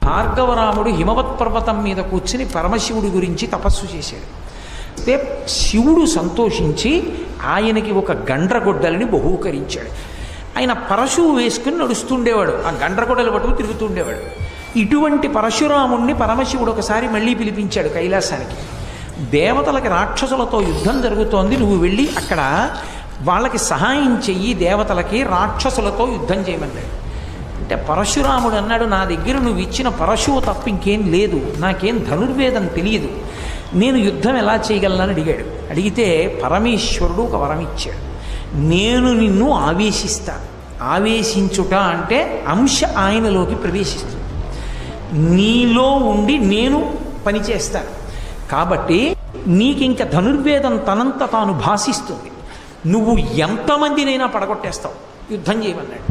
భార్గవరాముడు హిమవత్ పర్వతం మీద కూర్చుని పరమశివుడి గురించి తపస్సు చేశాడు. అయితే శివుడు సంతోషించి ఆయనకి ఒక గండ్రగొడ్డలిని బహూకరించాడు. ఆయన పరశువు వేసుకుని నడుస్తుండేవాడు, ఆ గండ్రగొడ్డలు పట్టుకు తిరుగుతుండేవాడు. ఇటువంటి పరశురాముణ్ణి పరమశివుడు ఒకసారి మళ్ళీ పిలిపించాడు కైలాసానికి. దేవతలకి రాక్షసులతో యుద్ధం జరుగుతోంది, నువ్వు వెళ్ళి అక్కడ వాళ్ళకి సహాయం చెయ్యి, దేవతలకి రాక్షసులతో యుద్ధం చేయమన్నాడు. అంటే పరశురాముడు అన్నాడు, నా దగ్గర నువ్వు ఇచ్చిన పరశువు తప్ప ఇంకేం లేదు, నాకేం ధనుర్వేదం తెలియదు, నేను యుద్ధం ఎలా చేయగలనని అడిగాడు. అడిగితే పరమేశ్వరుడు ఒక వరం ఇచ్చాడు, నేను నిన్ను ఆవేశిస్తాను. ఆవేశించుట అంటే అంశ ఆయనలోకి ప్రవేశిస్తుంది, నీలో ఉండి నేను పనిచేస్తాను. కాబట్టి నీకింక ధనుర్వేదం తనంత తాను భాషిస్తుంది, నువ్వు ఎంతమందినైనా పడగొట్టేస్తావు, యుద్ధం చేయమన్నాడు.